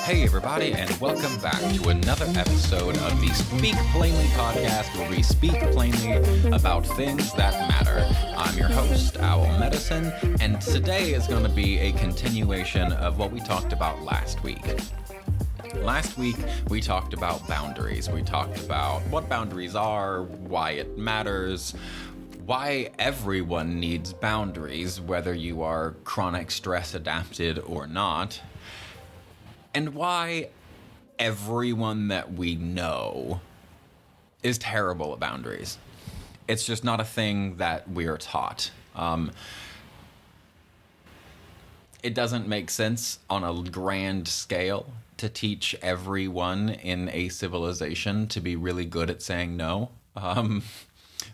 Hey everybody, and welcome back to another episode of the Speak Plainly podcast, where we speak plainly about things that matter. I'm your host, Owl Medicine, and today is going to be a continuation of what we talked about last week. Last week, we talked about boundaries. We talked about what boundaries are, why it matters, why everyone needs boundaries, whether you are chronic stress adapted or not, and why everyone that we know is terrible at boundaries. It's just not a thing that we are taught. It doesn't make sense on a grand scale to teach everyone in a civilization to be really good at saying no,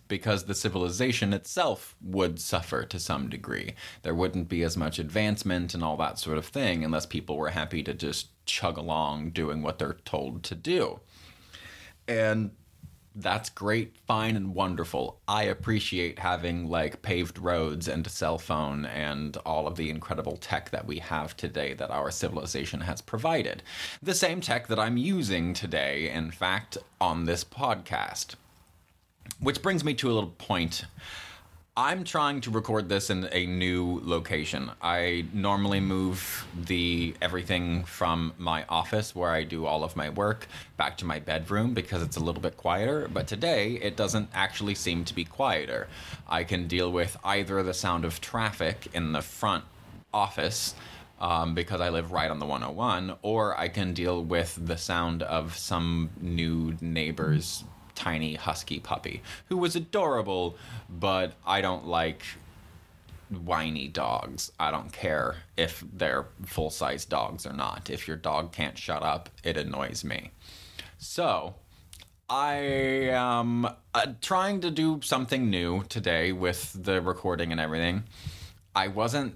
because the civilization itself would suffer to some degree. There wouldn't be as much advancement and all that sort of thing unless people were happy to just chug along doing what they're told to do. And that's great, fine, and wonderful. I appreciate having, paved roads and a cell phone and all of the incredible tech that we have today that our civilization has provided. The same tech that I'm using today, in fact, on this podcast. Which brings me to a little point. I'm trying to record this in a new location. I normally move everything from my office, where I do all of my work, back to my bedroom because it's a little bit quieter. But today, it doesn't actually seem to be quieter. I can deal with either the sound of traffic in the front office, because I live right on the 101, or I can deal with the sound of some new neighbor's tiny husky puppy who was adorable, but I don't like whiny dogs. I don't care if they're full-size dogs or not. If your dog can't shut up, it annoys me. So I am trying to do something new today with the recording and everything. I wasn't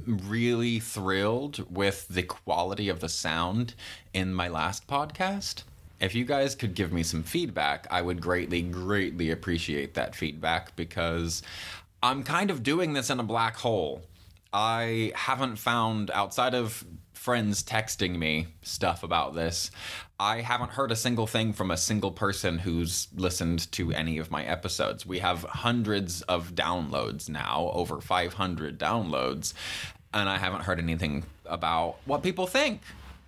really thrilled with the quality of the sound in my last podcast. If you guys could give me some feedback, I would greatly appreciate that feedback, because I'm kind of doing this in a black hole. I haven't found, outside of friends texting me stuff about this, I haven't heard a single thing from a single person who's listened to any of my episodes. We have hundreds of downloads now, over 500 downloads, and I haven't heard anything about what people think.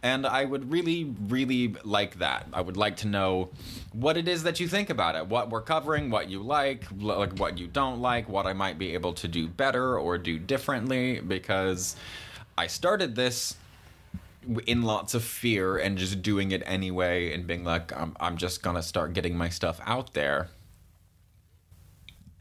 And I would really like that. I would like to know what it is that you think about it, what we're covering, what you like what you don't like, what I might be able to do better or do differently, because I started this in lots of fear and just doing it anyway and being like, I'm just going to start getting my stuff out there.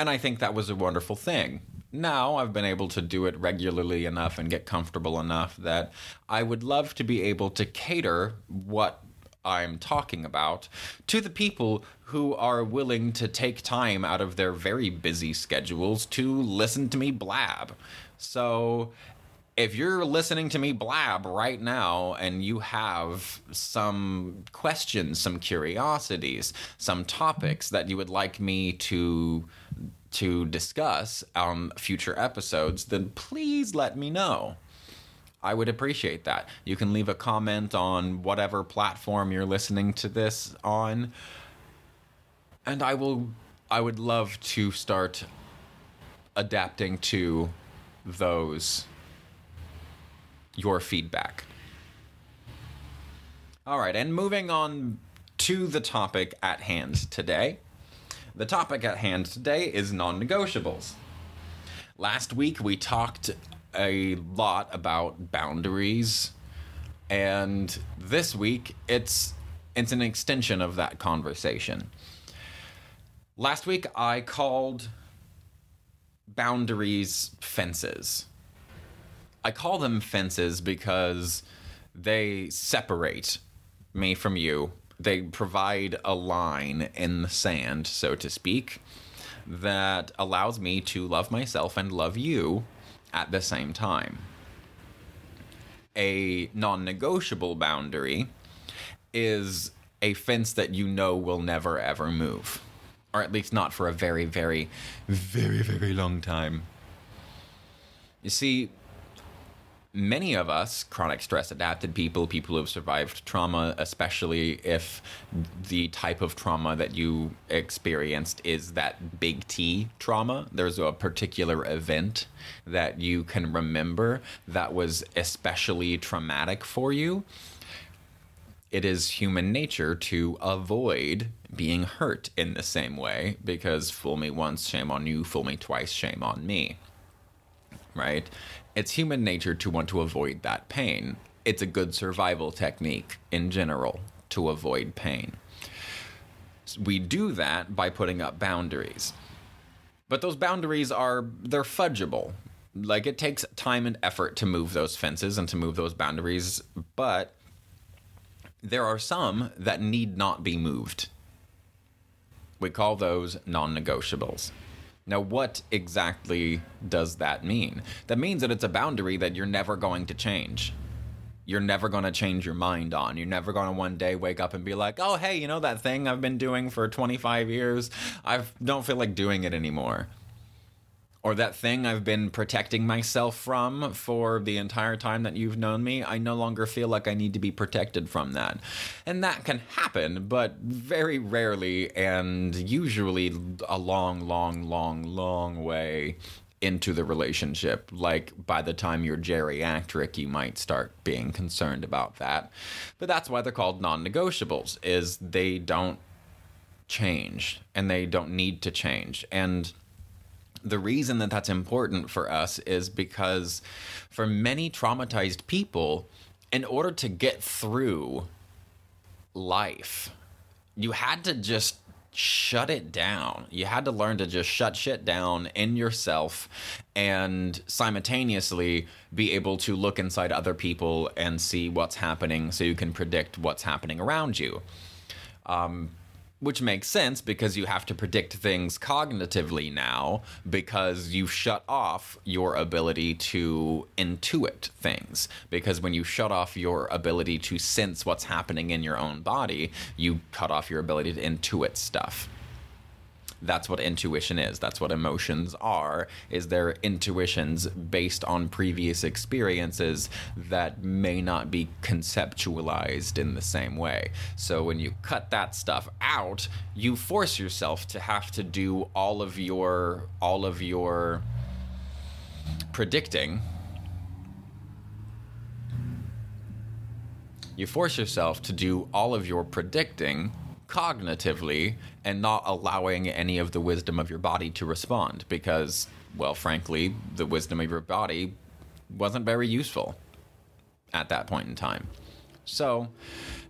And I think that was a wonderful thing. Now I've been able to do it regularly enough and get comfortable enough that I would love to be able to cater what I'm talking about to the people who are willing to take time out of their very busy schedules to listen to me blab. So if you're listening to me blab right now and you have some questions, some curiosities, some topics that you would like me to discuss on future episodes, then please let me know. I would appreciate that. You can leave a comment on whatever platform you're listening to this on, and I would love to start adapting to your feedback. All right, and moving on to the topic at hand today. The topic at hand today is non-negotiables. Last week we talked a lot about boundaries, and this week it's an extension of that conversation. Last week I called boundaries fences. I call them fences because they separate me from you. They provide a line in the sand, so to speak, that allows me to love myself and love you at the same time. A non-negotiable boundary is a fence that you know will never ever move, or at least not for a very, very, very, very long time. You see, Many of us, chronic stress adapted people, people who have survived trauma, especially if the type of trauma that you experienced is that big T trauma, there's a particular event that you can remember that was especially traumatic for you. It is human nature to avoid being hurt in the same way, because fool me once, shame on you, fool me twice, shame on me. Right? It's human nature to want to avoid that pain. It's a good survival technique in general to avoid pain. We do that by putting up boundaries. But those boundaries they're fudgeable. Like, it takes time and effort to move those fences and to move those boundaries, but there are some that need not be moved. We call those non-negotiables. Now, what exactly does that mean? That means that it's a boundary that you're never going to change. You're never going to change your mind on. You're never going to one day wake up and be like, oh, hey, you know that thing I've been doing for 25 years? I don't feel like doing it anymore. Or that thing I've been protecting myself from for the entire time that you've known me, I no longer feel like I need to be protected from that. And that can happen, but very rarely, and usually a long, long, long, long way into the relationship. Like, by the time you're geriatric, you might start being concerned about that. But that's why they're called non-negotiables, is they don't change, and they don't need to change. And the reason that that's important for us is because for many traumatized people, in order to get through life, you had to just shut it down. You had to learn to just shut shit down in yourself and simultaneously be able to look inside other people and see what's happening so you can predict what's happening around you. Which makes sense because you have to predict things cognitively now because you've shut off your ability to intuit things. Because when you shut off your ability to sense what's happening in your own body, you cut off your ability to intuit stuff. That's what intuition is. That's what emotions are, is their intuitions based on previous experiences that may not be conceptualized in the same way. So when you cut that stuff out, you force yourself to have to do all of your predicting. You force yourself to do all of your predicting cognitively and not allowing any of the wisdom of your body to respond because, well, frankly, the wisdom of your body wasn't very useful at that point in time. So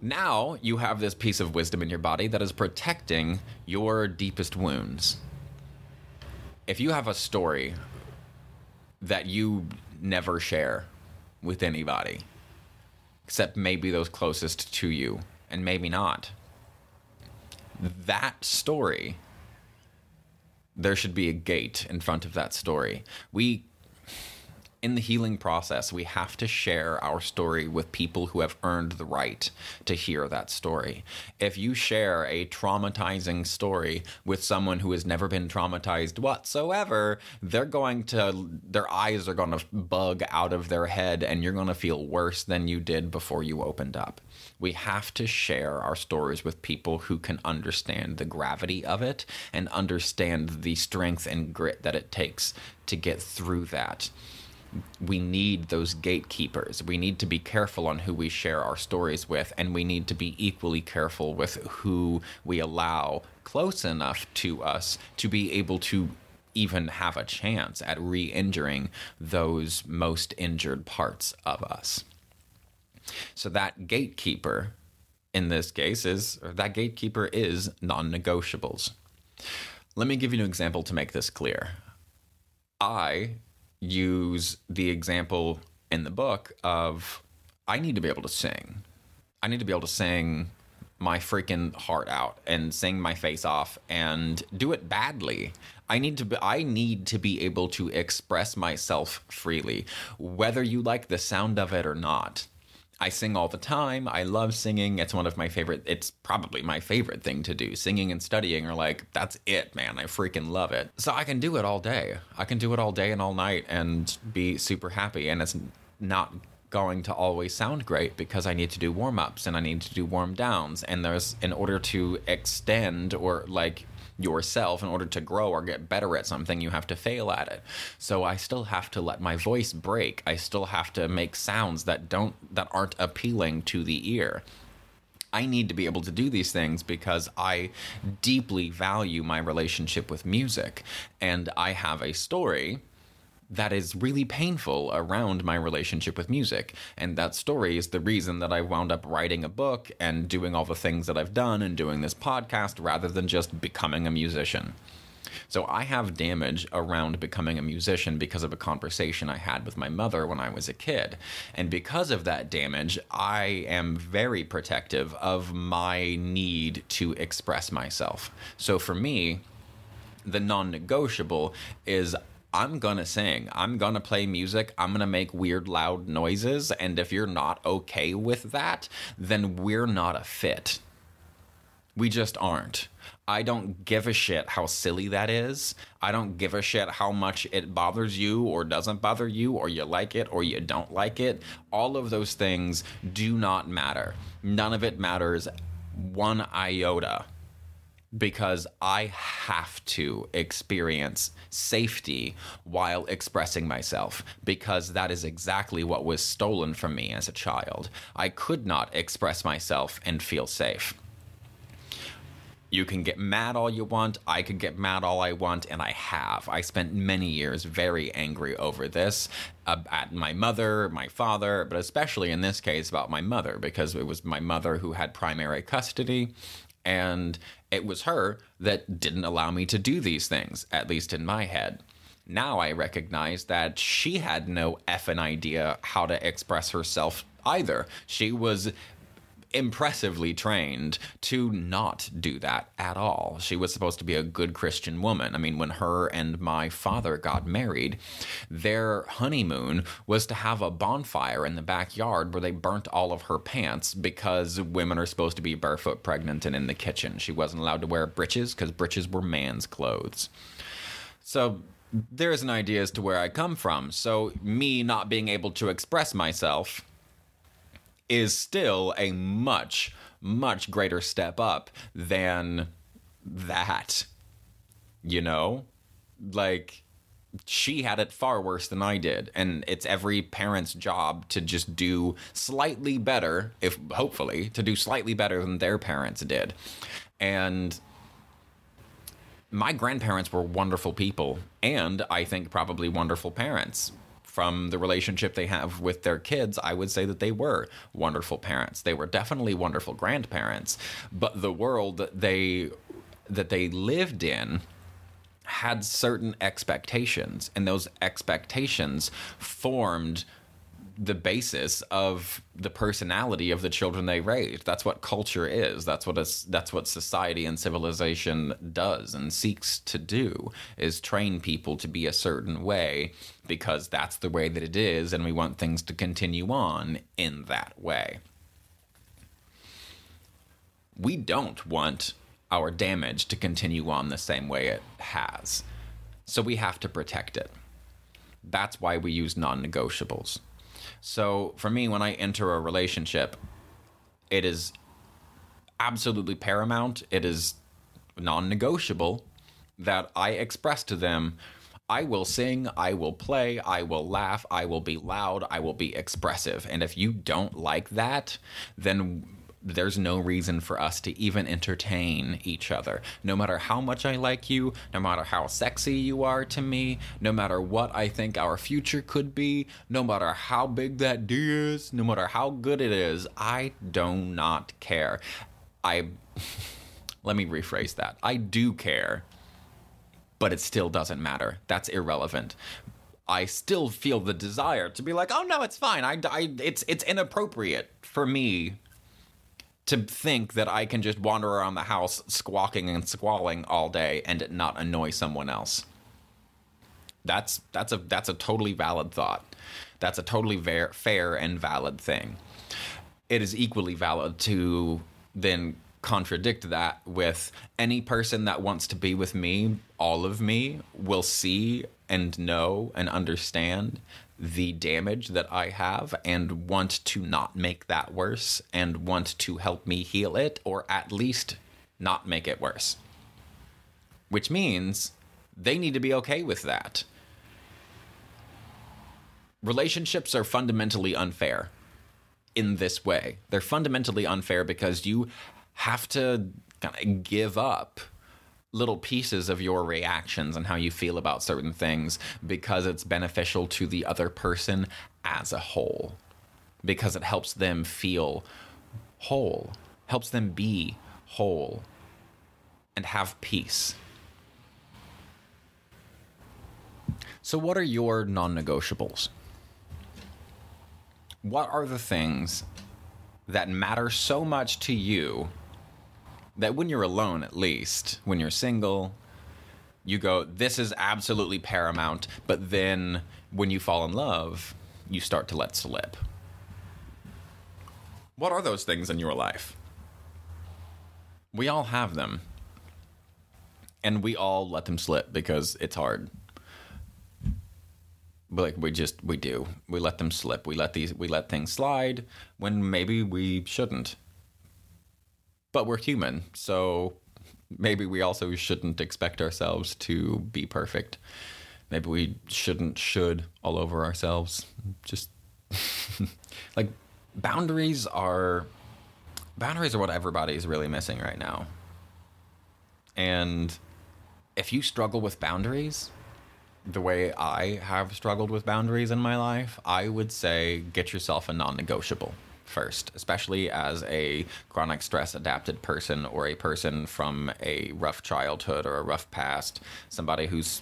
now you have this piece of wisdom in your body that is protecting your deepest wounds. If you have a story that you never share with anybody, except maybe those closest to you, and maybe not, that story, there should be a gate in front of that story. In the healing process, we have to share our story with people who have earned the right to hear that story. If you share a traumatizing story with someone who has never been traumatized whatsoever, their eyes are going to bug out of their head and you're going to feel worse than you did before you opened up. We have to share our stories with people who can understand the gravity of it and understand the strength and grit that it takes to get through that. We need those gatekeepers. We need to be careful on who we share our stories with, and we need to be equally careful with who we allow close enough to us to be able to even have a chance at re-injuring those most injured parts of us. So that gatekeeper in this case is non-negotiables. Let me give you an example to make this clear. I use the example in the book of I need to be able to sing. I need to be able to sing my freaking heart out and sing my face off and do it badly. I need to be able to express myself freely, whether you like the sound of it or not. I sing all the time. I love singing. It's probably my favorite thing to do. Singing and studying are like, that's it, man. I freaking love it. So I can do it all day. I can do it all day and all night and be super happy. And it's not going to always sound great because I need to do warm-ups and I need to do warm downs, and there's, in order to extend or like yourself, in order to grow or get better at something, you have to fail at it. So I still have to let my voice break. I still have to make sounds that aren't appealing to the ear. I need to be able to do these things because I deeply value my relationship with music, and I have a story that is really painful around my relationship with music. And that story is the reason that I wound up writing a book and doing all the things that I've done and doing this podcast rather than just becoming a musician. So I have damage around becoming a musician because of a conversation I had with my mother when I was a kid. And because of that damage, I am very protective of my need to express myself. So for me, the non-negotiable is I'm gonna sing, I'm gonna play music, I'm gonna make weird loud noises, and if you're not okay with that, then we're not a fit. We just aren't. I don't give a shit how silly that is. I don't give a shit how much it bothers you or doesn't bother you, or you like it or you don't like it. All of those things do not matter. None of it matters one iota, because I have to experience safety while expressing myself, because that is exactly what was stolen from me as a child. I could not express myself and feel safe. You can get mad all you want, I could get mad all I want, and I have. I spent many years very angry over this, at my mother, my father, but especially in this case about my mother, because it was my mother who had primary custody, and it was her that didn't allow me to do these things, at least in my head. Now I recognize that she had no effing idea how to express herself either. She was impressively trained to not do that at all. She was supposed to be a good Christian woman. I mean, when her and my father got married, their honeymoon was to have a bonfire in the backyard where they burnt all of her pants, because women are supposed to be barefoot, pregnant, and in the kitchen. She wasn't allowed to wear breeches because breeches were man's clothes. So there's an idea as to where I come from. So me not being able to express myself is still a much, much greater step up than that. You know? Like, she had it far worse than I did, and it's every parent's job to just do slightly better, if hopefully, to do slightly better than their parents did. And my grandparents were wonderful people, and I think probably wonderful parents. From the relationship they have with their kids, I would say that they were wonderful parents. They were definitely wonderful grandparents, but the world that they lived in had certain expectations, and those expectations formed the basis of the personality of the children they raised. That's what culture is. That's what society and civilization does and seeks to do, is train people to be a certain way, because that's the way that it is, and we want things to continue on in that way. We don't want our damage to continue on the same way it has. So we have to protect it. That's why we use non-negotiables. So for me, when I enter a relationship, it is absolutely paramount. It is non-negotiable that I express to them, I will sing, I will play, I will laugh, I will be loud, I will be expressive. And if you don't like that, then there's no reason for us to even entertain each other. No matter how much I like you, no matter how sexy you are to me, no matter what I think our future could be, no matter how big that D is, no matter how good it is, I do not care. Let me rephrase that. I do care, but it still doesn't matter. That's irrelevant. I still feel the desire to be like, oh no, it's fine. It's inappropriate for me to think that I can just wander around the house squawking and squalling all day and not annoy someone else. That's a totally valid thought. That's a totally fair and valid thing. It is equally valid to then contradict that with any person that wants to be with me, all of me, will see and know and understand the damage that I have and want to not make that worse and want to help me heal it, or at least not make it worse. Which means they need to be okay with that. Relationships are fundamentally unfair in this way. They're fundamentally unfair because you have to kind of give up little pieces of your reactions and how you feel about certain things because it's beneficial to the other person as a whole. Because it helps them feel whole, helps them be whole and have peace. So what are your non-negotiables? What are the things that matter so much to you that when you're alone, at least, when you're single, you go, this is absolutely paramount, but then when you fall in love, you start to let slip? What are those things in your life? We all have them. And we all let them slip because it's hard. But like we do. We let them slip. We let things slide when maybe we shouldn't. But we're human, so maybe we also shouldn't expect ourselves to be perfect. Maybe we should all over ourselves. Just like boundaries are what everybody's really missing right now. And if you struggle with boundaries the way I have struggled with boundaries in my life, I would say get yourself a non-negotiable first, especially as a chronic stress adapted person or a person from a rough childhood or a rough past, somebody who's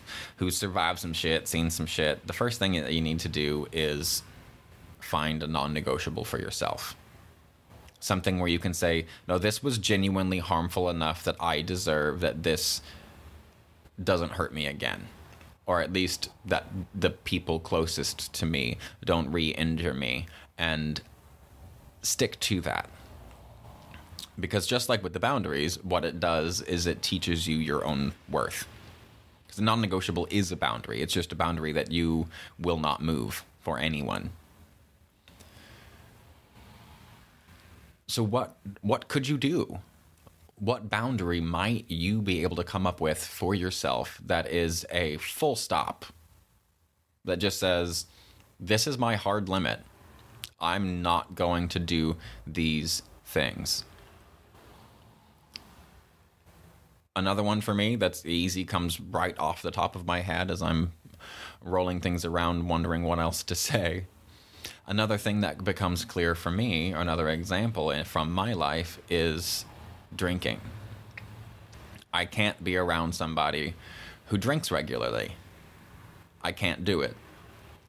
survived some shit, seen some shit. The first thing that you need to do is find a non-negotiable for yourself. Something where you can say, no, this was genuinely harmful enough that I deserve that this doesn't hurt me again. Or at least that the people closest to me don't re-injure me, and stick to that. Because just like with the boundaries, what it does is it teaches you your own worth. Because a non-negotiable is a boundary. It's just a boundary that you will not move for anyone. So what could you do? What boundary might you be able to come up with for yourself that is a full stop? That just says, this is my hard limit. I'm not going to do these things. Another one for me that's easy, comes right off the top of my head as I'm rolling things around, wondering what else to say. Another thing that becomes clear for me, or another example from my life, is drinking. I can't be around somebody who drinks regularly. I can't do it.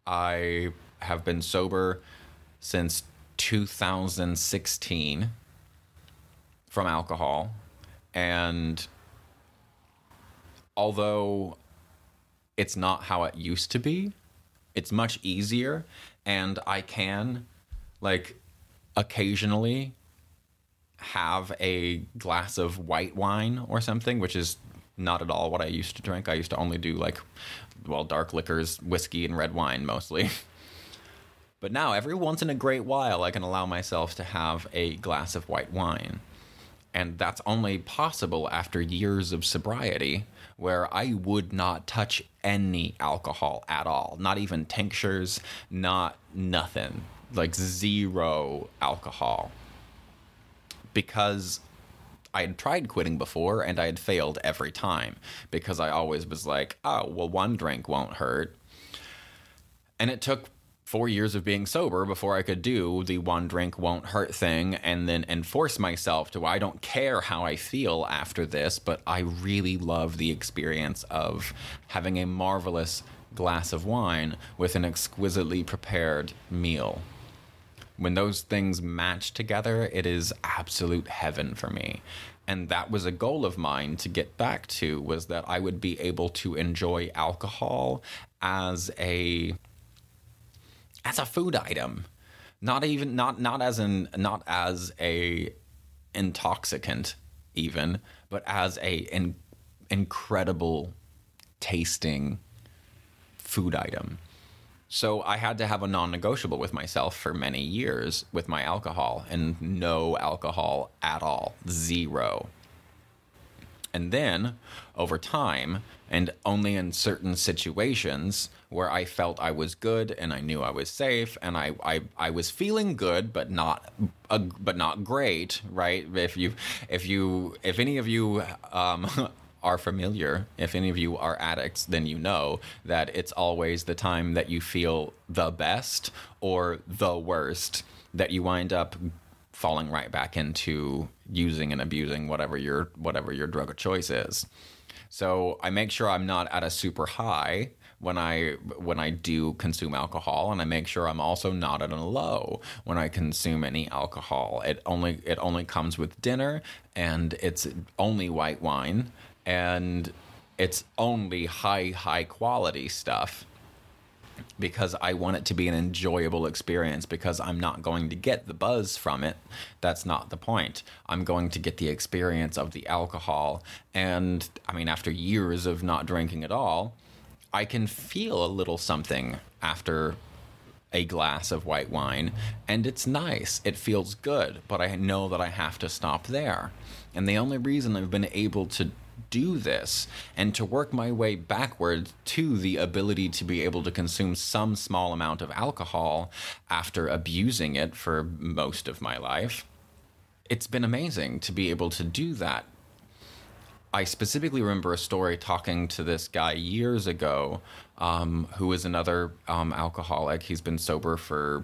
I have been sober since 2016 from alcohol, and although it's not how it used to be, it's much easier, and I can, like, occasionally have a glass of white wine or something, which is not at all what I used to drink. I used to only do, like, well, dark liquors, whiskey, and red wine mostly. But now, every once in a great while, I can allow myself to have a glass of white wine. And that's only possible after years of sobriety, where I would not touch any alcohol at all. Not even tinctures, not nothing. Like, zero alcohol. Because I had tried quitting before, and I had failed every time. Because I always was like, oh, well, one drink won't hurt. And it took 4 years of being sober before I could do the one drink won't hurt thing and then enforce myself to, I don't care how I feel after this, but I really love the experience of having a marvelous glass of wine with an exquisitely prepared meal. When those things match together, it is absolute heaven for me. And that was a goal of mine to get back to, was that I would be able to enjoy alcohol as a food item, not as a intoxicant even, but as an incredible tasting food item. So I had to have a non-negotiable with myself for many years with my alcohol, and no alcohol at all, zero. And then, over time, and only in certain situations where I felt I was good and I knew I was safe and I was feeling good, but not great, right? If any of you are familiar, if any of you are addicts, then you know that it's always the time that you feel the best or the worst that you wind up falling right back into using and abusing whatever your drug of choice is. So I make sure I'm not at a super high when I do consume alcohol, and I make sure I'm also not at a low when I consume any alcohol. It only comes with dinner, and it's only white wine, and it's only high quality stuff, because I want it to be an enjoyable experience, because I'm not going to get the buzz from it. That's not the point. I'm going to get the experience of the alcohol. And I mean, after years of not drinking at all, I can feel a little something after a glass of white wine, and it's nice. It feels good, but I know that I have to stop there. And the only reason I've been able to do this and to work my way backward to the ability to be able to consume some small amount of alcohol after abusing it for most of my life, it's been amazing to be able to do that. I specifically remember a story talking to this guy years ago, who is another alcoholic. He's been sober for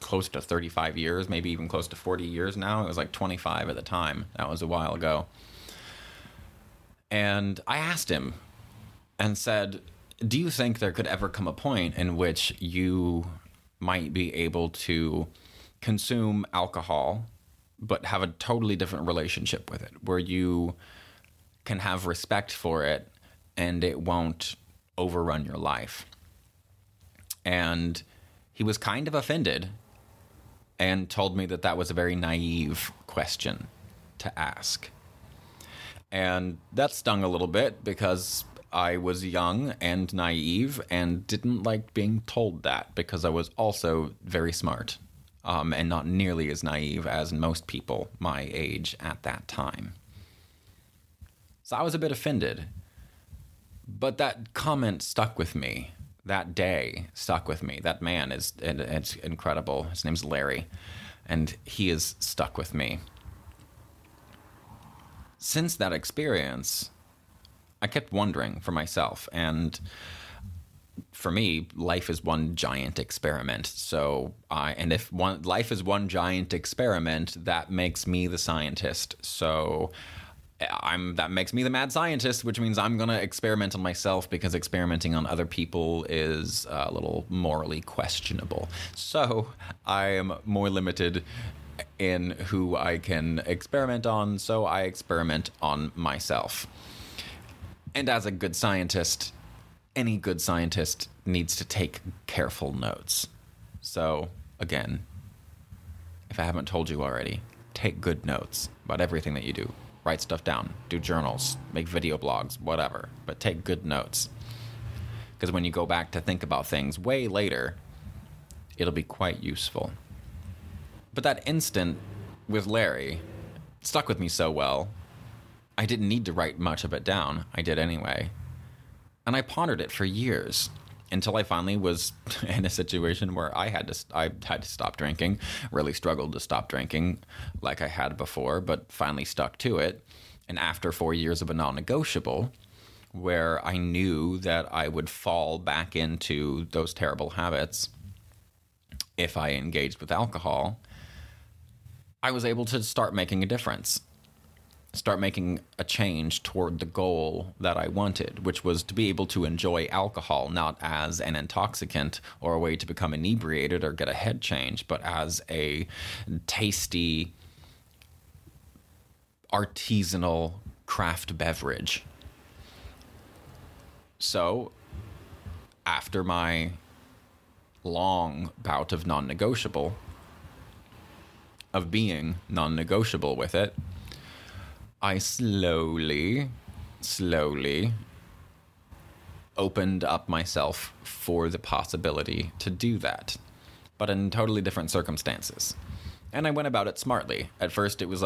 close to 35 years, maybe even close to 40 years now. It was like 25 at the time. That was a while ago. And I asked him and said, do you think there could ever come a point in which you might be able to consume alcohol but have a totally different relationship with it, where you can have respect for it and it won't overrun your life? And he was kind of offended and told me that that was a very naive question to ask. And that stung a little bit, because I was young and naive and didn't like being told that, because I was also very smart, and not nearly as naive as most people my age at that time. So I was a bit offended. But that comment stuck with me. That day stuck with me. That man it's incredible. His name's Larry, and he is stuck with me. Since that experience, I kept wondering for myself, and for me, life is one giant experiment. So, if life is one giant experiment, that makes me the scientist. So, that makes me the mad scientist, which means I'm gonna experiment on myself, because experimenting on other people is a little morally questionable. So, I am more limited in who I can experiment on, so I experiment on myself. And as a good scientist, any good scientist needs to take careful notes. So, again, if I haven't told you already, take good notes about everything that you do. Write stuff down, do journals, make video blogs, whatever, but take good notes. Because when you go back to think about things way later, it'll be quite useful. But that instant with Larry stuck with me so well, I didn't need to write much of it down. I did anyway. And I pondered it for years, until I finally was in a situation where I had to stop drinking. Really struggled to stop drinking like I had before, but finally stuck to it. And after 4 years of a non-negotiable, where I knew that I would fall back into those terrible habits if I engaged with alcohol, I was able to start making a difference, start making a change toward the goal that I wanted, which was to be able to enjoy alcohol not as an intoxicant or a way to become inebriated or get a head change, but as a tasty, artisanal craft beverage. So, after my long bout of non-negotiable, of being non-negotiable with it, I slowly opened up myself for the possibility to do that, but in totally different circumstances. And I went about it smartly. At first, it was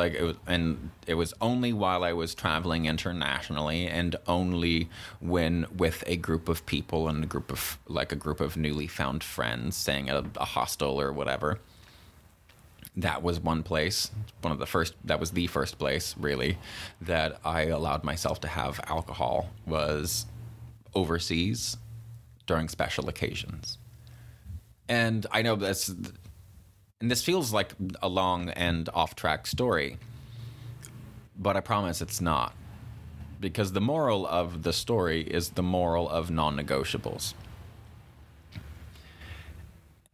only while I was traveling internationally, and only when with a group of people and a group of newly found friends, staying at a hostel or whatever. That was one place, that was the first place, really, that I allowed myself to have alcohol, was overseas during special occasions. And I know this feels like a long and off-track story, but I promise it's not. Because the moral of the story is the moral of non-negotiables.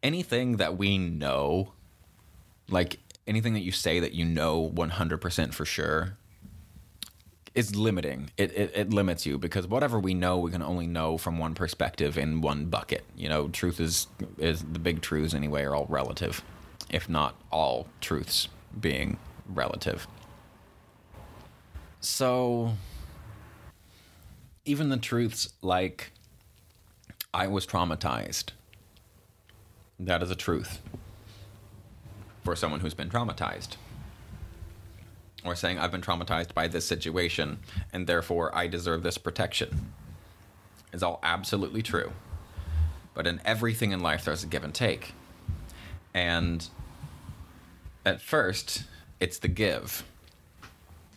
Anything that we know, like anything that you say that you know 100% for sure, is limiting. It limits you, because whatever we know, we can only know from one perspective in one bucket. You know, truth is the big truths anyway are all relative, if not all truths being relative. So even the truths like I was traumatized, that is a truth for someone who's been traumatized. Or saying I've been traumatized by this situation and therefore I deserve this protection is all absolutely true. But in everything in life, there's a give and take. And at first, it's the give,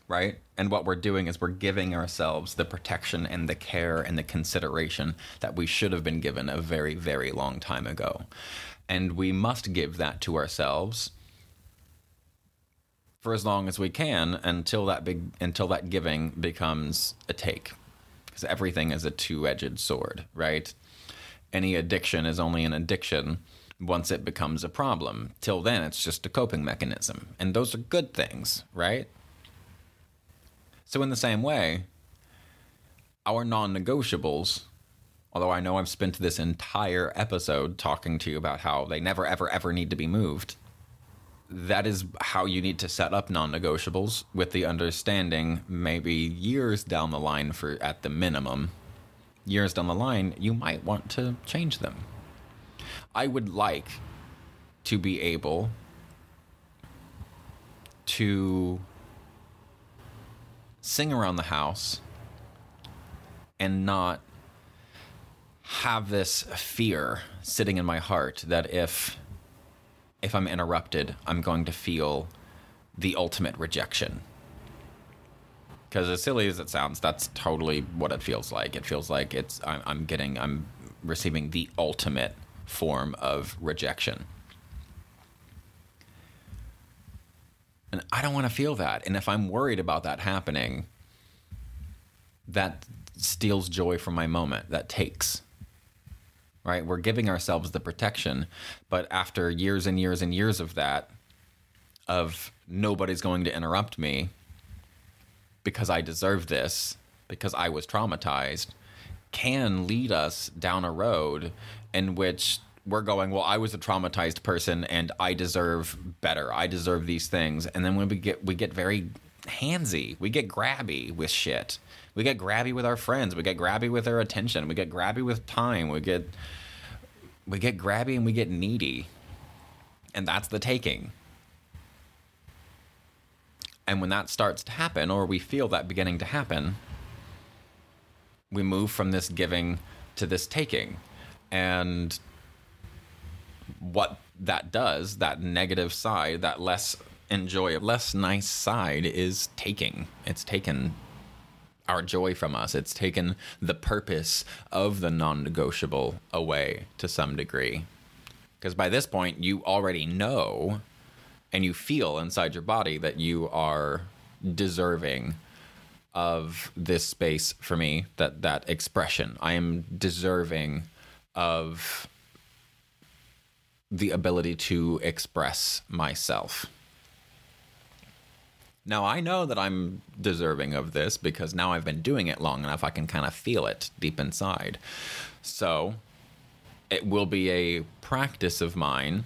right? And what we're doing is we're giving ourselves the protection and the care and the consideration that we should have been given a very, very long time ago. And we must give that to ourselves for as long as we can until that giving becomes a take. Because everything is a two-edged sword, right? Any addiction is only an addiction once it becomes a problem. Till then, it's just a coping mechanism. And those are good things, right? So in the same way, our non-negotiables, although I know I've spent this entire episode talking to you about how they never, ever, ever need to be moved, that is how you need to set up non-negotiables, with the understanding maybe years down the line, at the minimum, years down the line, you might want to change them. I would like to be able to sing around the house and not have this fear sitting in my heart that if I'm interrupted, I'm going to feel the ultimate rejection. Because as silly as it sounds, that's totally what it feels like. It feels like I'm receiving the ultimate form of rejection. And I don't want to feel that. And if I'm worried about that happening, that steals joy from my moment. That takes. Right? We're giving ourselves the protection, but after years and years and years of that, of nobody's going to interrupt me because I deserve this, because I was traumatized, can lead us down a road in which we're going, well, I was a traumatized person and I deserve better. I deserve these things. And then when we get very handsy, we get grabby with shit. We get grabby with our friends. We get grabby with our attention. We get grabby with time. We get grabby and we get needy. And that's the taking. And when that starts to happen, or we feel that beginning to happen, we move from this giving to this taking. And what that does, that negative side, that less nice side, is taking. It's taken our joy from us. It's taken the purpose of the non-negotiable away to some degree. Because by this point, you already know and you feel inside your body that you are deserving of this space for me, that expression. I am deserving of the ability to express myself. Now, I know that I'm deserving of this because now I've been doing it long enough, I can kind of feel it deep inside. So it will be a practice of mine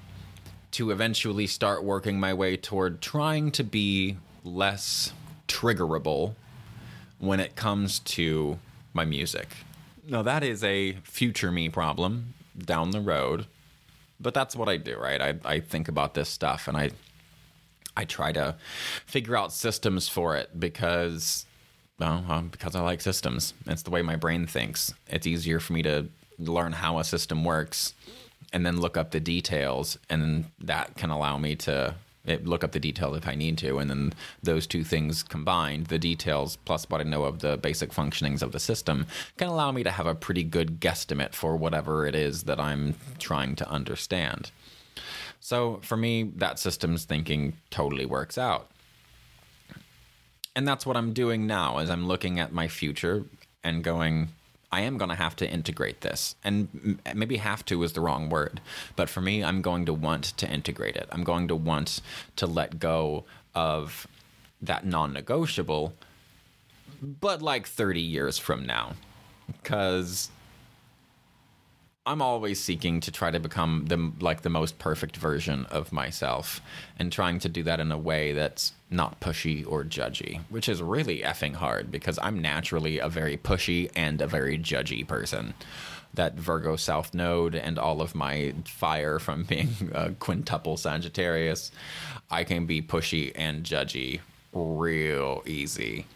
to eventually start working my way toward trying to be less triggerable when it comes to my music. No, that is a future me problem down the road. But that's what I do, right? I think about this stuff, and I try to figure out systems for it because I like systems. It's the way my brain thinks. It's easier for me to learn how a system works and then look up the details, and then that can allow me to look up the details if I need to, and then those two things combined, the details plus what I know of the basic functionings of the system, can allow me to have a pretty good guesstimate for whatever it is that I'm trying to understand. So for me, that systems thinking totally works out. And that's what I'm doing now, is I'm looking at my future and going, I am going to have to integrate this. And maybe have to is the wrong word. But for me, I'm going to want to integrate it. I'm going to want to let go of that non-negotiable, but like 30 years from now. Because I'm always seeking to try to become the most perfect version of myself, and trying to do that in a way that's not pushy or judgy, which is really effing hard because I'm naturally a very pushy and a very judgy person. That Virgo South Node and all of my fire from being a quintuple Sagittarius, I can be pushy and judgy real easy.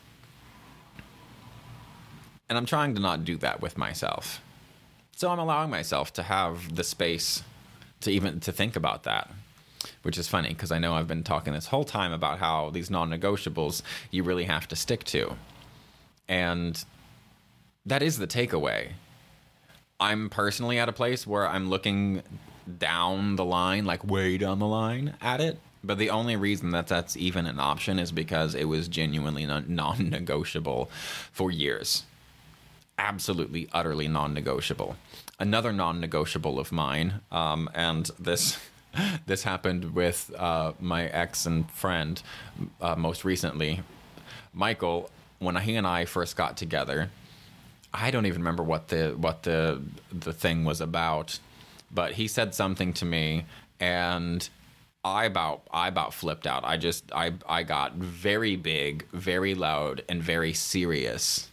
And I'm trying to not do that with myself. So I'm allowing myself to have the space to think about that, which is funny because I know I've been talking this whole time about how these non-negotiables you really have to stick to. And that is the takeaway. I'm personally at a place where I'm looking down the line, like way down the line at it. But the only reason that that's even an option is because it was genuinely non-negotiable for years. Absolutely, utterly non-negotiable. Another non-negotiable of mine, and this happened with my ex and friend most recently, Michael. When he and I first got together, I don't even remember what the thing was about, but he said something to me, and I about flipped out. I got very big, very loud, and very serious.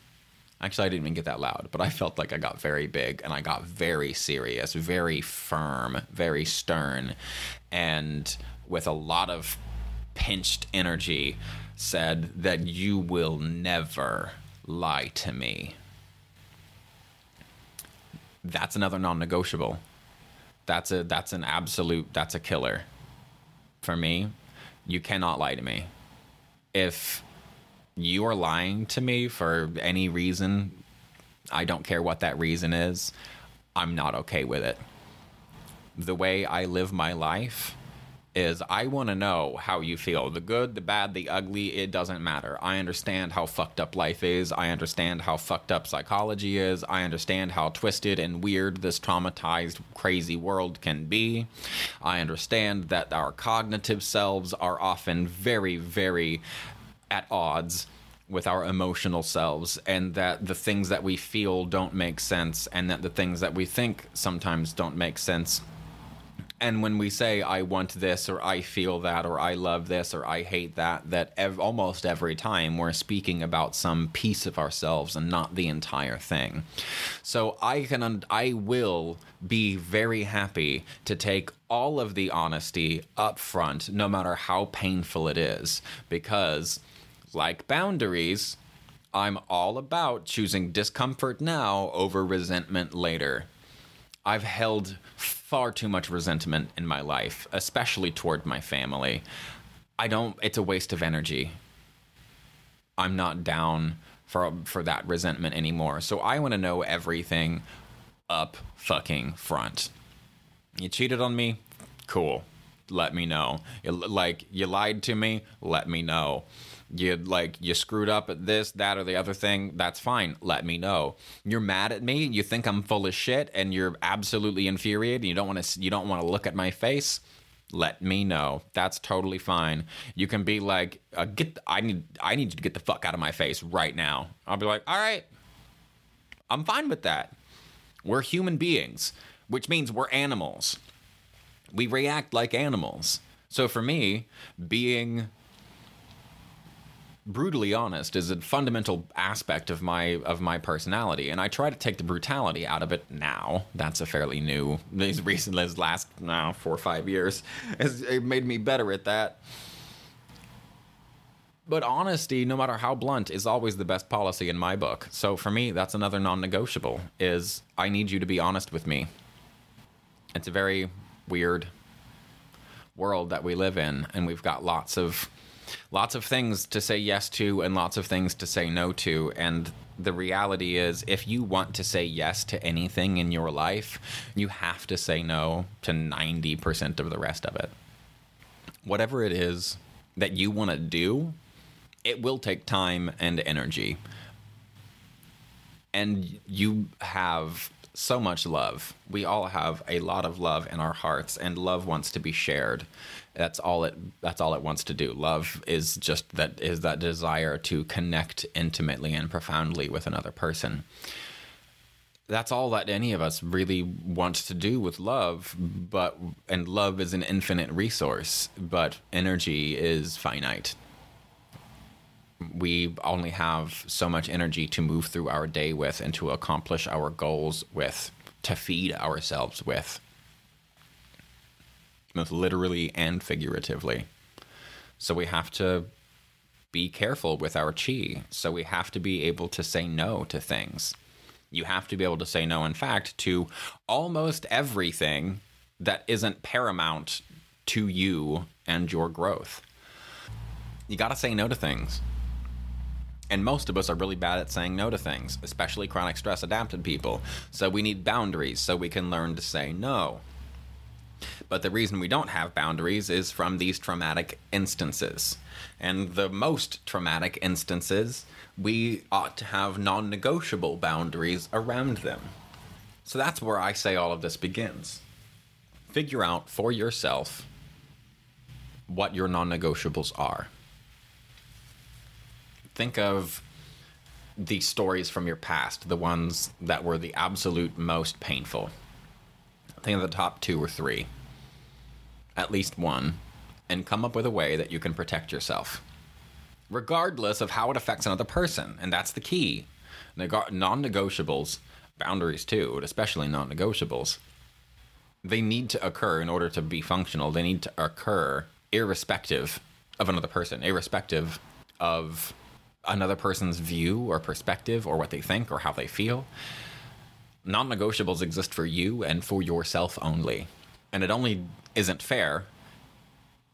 Actually, I didn't even get that loud, but I felt like I got very big, and I got very serious, very firm, very stern, and with a lot of pinched energy said that you will never lie to me. That's another non-negotiable. That's an absolute, that's a killer. For me, you cannot lie to me. If you are lying to me for any reason, I don't care what that reason is, I'm not okay with it. The way I live my life is I want to know how you feel. The good, the bad, the ugly, it doesn't matter. I understand how fucked up life is. I understand how fucked up psychology is. I understand how twisted and weird this traumatized, crazy world can be. I understand that our cognitive selves are often very, very at odds with our emotional selves, and that the things that we feel don't make sense, and that the things that we think sometimes don't make sense. And when we say, I want this, or I feel that, or I love this, or I hate that almost every time we're speaking about some piece of ourselves and not the entire thing. So I will be very happy to take all of the honesty up front, no matter how painful it is, because like boundaries, I'm all about choosing discomfort now over resentment later. I've held far too much resentment in my life, especially toward my family. It's a waste of energy. I'm not down for that resentment anymore. So I want to know everything up fucking front. You cheated on me? Cool. Let me know. You lied to me? Let me know. You screwed up at this, that, or the other thing, that's fine. Let me know. You're mad at me, you think I'm full of shit, and you're absolutely infuriated, and you don't want to look at my face. Let me know. That's totally fine. You can be like, I need you to get the fuck out of my face right now. I'll be like, all right, I'm fine with that. We're human beings, which means we're animals. We react like animals. So for me, being brutally honest is a fundamental aspect of my personality, and I try to take the brutality out of it now. That's a fairly new, these last 4 or 5 years, it made me better at that. But honesty, no matter how blunt, is always the best policy in my book. So for me, that's another non-negotiable, is I need you to be honest with me. It's a very weird world that we live in, and we've got lots of things to say yes to and lots of things to say no to. And the reality is, if you want to say yes to anything in your life, you have to say no to 90% of the rest of it. Whatever it is that you want to do, it will take time and energy. And you have so much love. We all have a lot of love in our hearts, and love wants to be shared. That's all it wants to do. Love is just that desire to connect intimately and profoundly with another person. That's all that any of us really wants to do with love, and love is an infinite resource, but energy is finite. We only have so much energy to move through our day with, and to accomplish our goals with, to feed ourselves with, both literally and figuratively. So we have to be careful with our chi. So we have to be able to say no to things. You have to be able to say no, in fact, to almost everything that isn't paramount to you and your growth. You got to say no to things. And most of us are really bad at saying no to things, especially chronic stress adapted people. So we need boundaries so we can learn to say no. But the reason we don't have boundaries is from these traumatic instances. And the most traumatic instances, we ought to have non-negotiable boundaries around them. So that's where I say all of this begins. Figure out for yourself what your non-negotiables are. Think of the stories from your past, the ones that were the absolute most painful. Think of the top 2 or 3, at least one, and come up with a way that you can protect yourself, regardless of how it affects another person. And that's the key. Non-negotiables, boundaries too, but especially non-negotiables, they need to occur in order to be functional. They need to occur irrespective of another person, irrespective of another person's view or perspective or what they think or how they feel. Non-negotiables exist for you and for yourself only. And it only isn't fair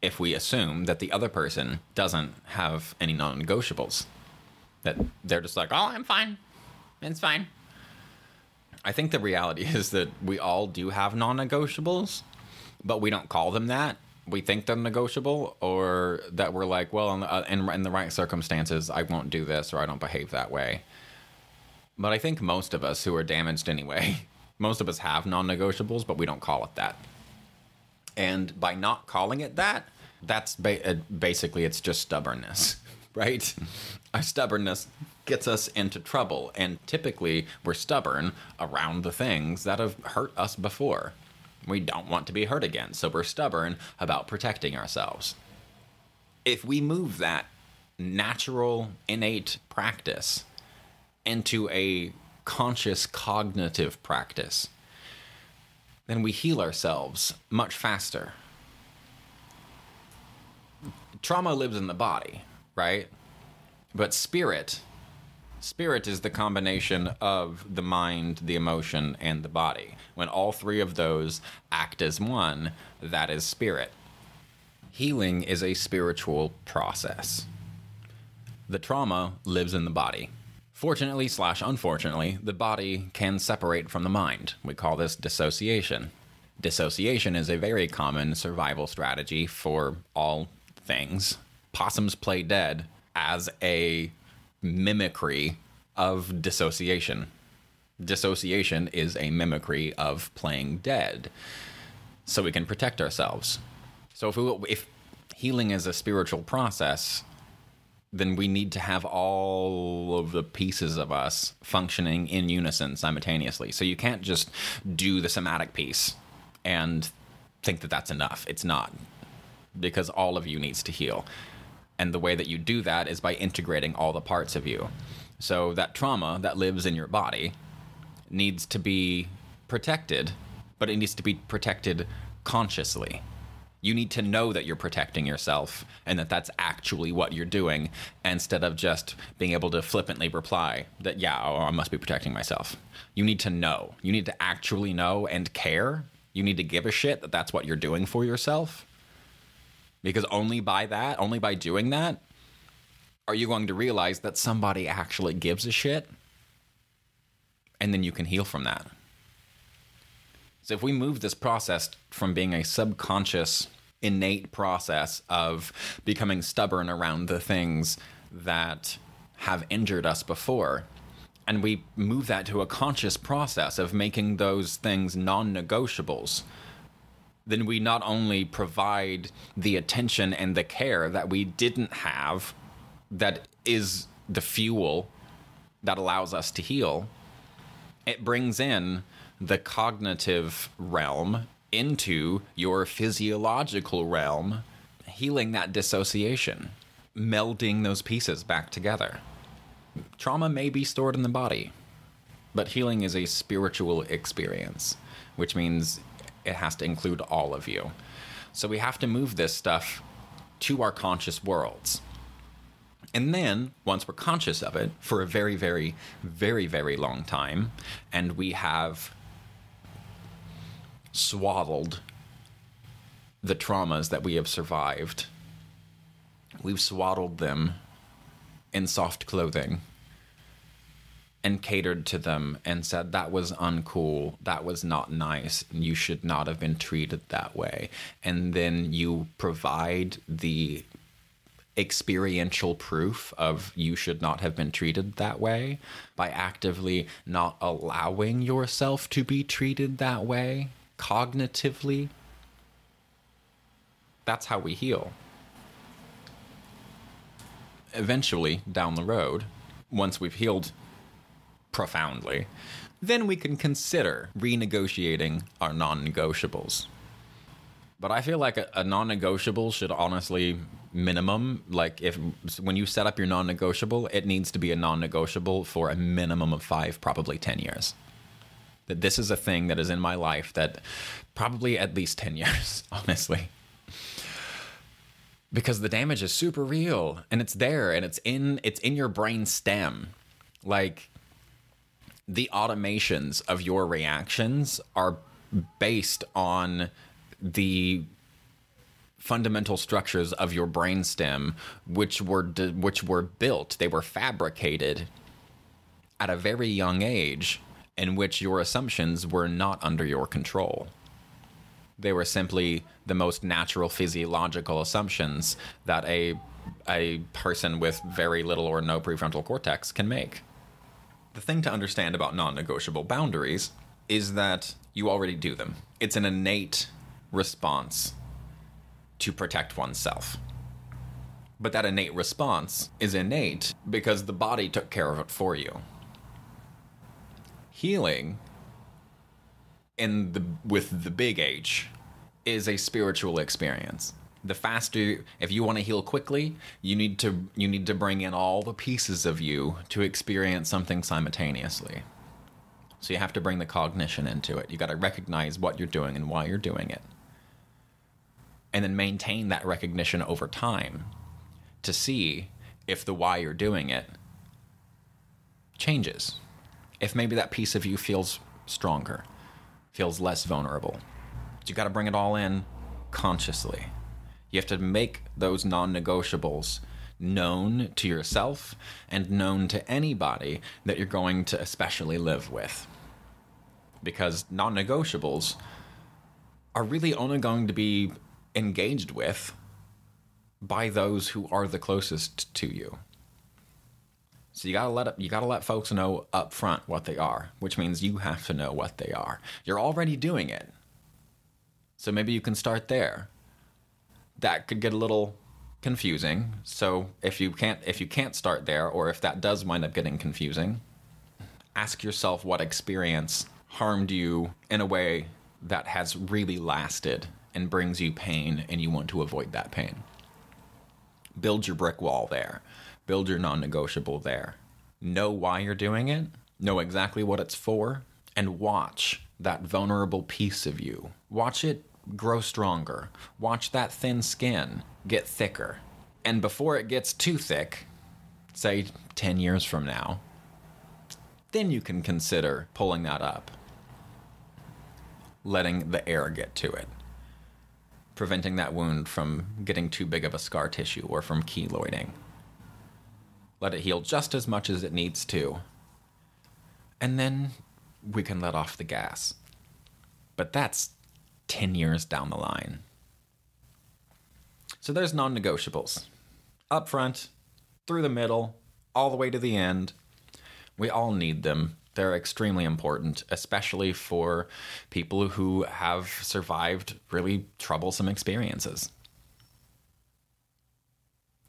if we assume that the other person doesn't have any non-negotiables. That they're just like, oh, I'm fine. It's fine. I think the reality is that we all do have non-negotiables, but we don't call them that. We think they're negotiable, or that we're like, well, in the right circumstances, I won't do this, or I don't behave that way. But I think most of us who are damaged anyway, most of us have non-negotiables, but we don't call it that. And by not calling it that, that's basically, it's just stubbornness, right? Our stubbornness gets us into trouble, and typically we're stubborn around the things that have hurt us before. We don't want to be hurt again, so we're stubborn about protecting ourselves. If we move that natural, innate practice into a conscious, cognitive practice, then we heal ourselves much faster. Trauma lives in the body, right? But spirit is the combination of the mind, the emotion, and the body. When all 3 of those act as one, that is spirit. Healing is a spiritual process. The trauma lives in the body. Fortunately / unfortunately, the body can separate from the mind. We call this dissociation. Dissociation is a very common survival strategy for all things. Possums play dead as a mimicry of dissociation. Dissociation is a mimicry of playing dead, so we can protect ourselves. So if healing is a spiritual process, then we need to have all of the pieces of us functioning in unison simultaneously. So you can't just do the somatic piece and think that that's enough. It's not, because all of you needs to heal. And the way that you do that is by integrating all the parts of you. So that trauma that lives in your body needs to be protected, but it needs to be protected consciously. You need to know that you're protecting yourself and that that's actually what you're doing, instead of just being able to flippantly reply that, yeah, I must be protecting myself. You need to know. You need to actually know and care. You need to give a shit that that's what you're doing for yourself. Because only by doing that, are you going to realize that somebody actually gives a shit? And then you can heal from that. So if we move this process from being a subconscious, innate process of becoming stubborn around the things that have injured us before, and we move that to a conscious process of making those things non-negotiables, then we not only provide the attention and the care that we didn't have, that is the fuel that allows us to heal, it brings in the cognitive realm into your physiological realm, healing that dissociation, melding those pieces back together. Trauma may be stored in the body, but healing is a spiritual experience, which means it has to include all of you. So we have to move this stuff to our conscious worlds. And then, once we're conscious of it for a very, very, very, very long time, and we have swaddled the traumas that we have survived, we've swaddled them in soft clothing and catered to them and said that was uncool, that was not nice, you should not have been treated that way. And then you provide the experiential proof of you should not have been treated that way by actively not allowing yourself to be treated that way cognitively. That's how we heal. Eventually, down the road, once we've healed profoundly, then we can consider renegotiating our non-negotiables. But I feel like a non-negotiable should honestly minimum, like when you set up your non-negotiable, it needs to be a non-negotiable for a minimum of 5, probably 10 years. That this is a thing that is in my life that probably at least 10 years, honestly. Because the damage is super real and it's there and it's in your brain stem. Like, the automations of your reactions are based on the fundamental structures of your brainstem, which were built, they were fabricated at a very young age, in which your assumptions were not under your control. They were simply the most natural physiological assumptions that a person with very little or no prefrontal cortex can make. The thing to understand about non-negotiable boundaries is that you already do them. It's an innate response to protect oneself. But that innate response is innate because the body took care of it for you. Healing with the big H is a spiritual experience. The faster, if you want to heal quickly, you need to bring in all the pieces of you to experience something simultaneously. So you have to bring the cognition into it. You got to recognize what you're doing and why you're doing it. And then maintain that recognition over time to see if the why you're doing it changes. If maybe that piece of you feels stronger, feels less vulnerable. But you got to bring it all in consciously. You have to make those non-negotiables known to yourself and known to anybody that you're going to especially live with. Because non-negotiables are really only going to be engaged with by those who are the closest to you. So you gotta let folks know up front what they are, which means you have to know what they are. You're already doing it. So maybe you can start there. That could get a little confusing. So if you can't start there, or if that does wind up getting confusing, ask yourself what experience harmed you in a way that has really lasted and brings you pain, and you want to avoid that pain. Build your brick wall there. Build your non-negotiable there. Know why you're doing it. Know exactly what it's for. And watch that vulnerable piece of you. Watch it grow stronger. Watch that thin skin get thicker. And before it gets too thick, say 10 years from now, then you can consider pulling that up. Letting the air get to it. Preventing that wound from getting too big of a scar tissue or from keloiding. Let it heal just as much as it needs to. And then we can let off the gas. But that's 10 years down the line. So there's non-negotiables. Up front, through the middle, all the way to the end. We all need them. They're extremely important, especially for people who have survived really troublesome experiences.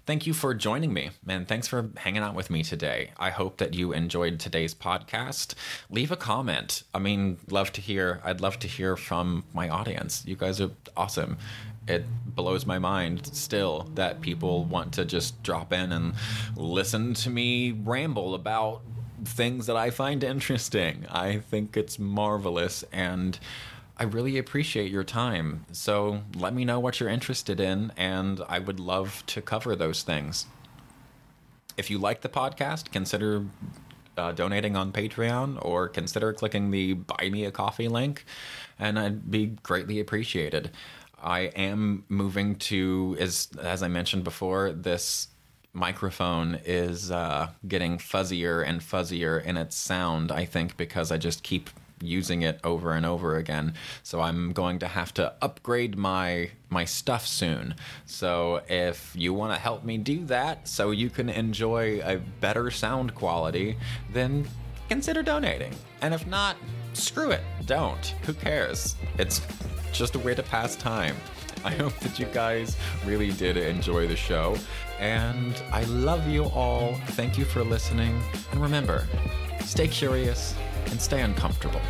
Thank you for joining me, and thanks for hanging out with me today. I hope that you enjoyed today's podcast. Leave a comment. I'd love to hear from my audience. You guys are awesome. It blows my mind still that people want to just drop in and listen to me ramble about things that I find interesting. I think it's marvelous, and I really appreciate your time. So let me know what you're interested in, and I would love to cover those things. If you like the podcast, consider donating on Patreon, or consider clicking the Buy Me a Coffee link, and I'd be greatly appreciated. I am moving to, as I mentioned before, this microphone is getting fuzzier and fuzzier in its sound, I think, because I just keep using it over and over again. So I'm going to have to upgrade my stuff soon. So if you want to help me do that so you can enjoy a better sound quality, then consider donating. And if not, screw it. Don't. Who cares? It's just a way to pass time. I hope that you guys really did enjoy the show. And I love you all. Thank you for listening. And remember, stay curious and stay uncomfortable.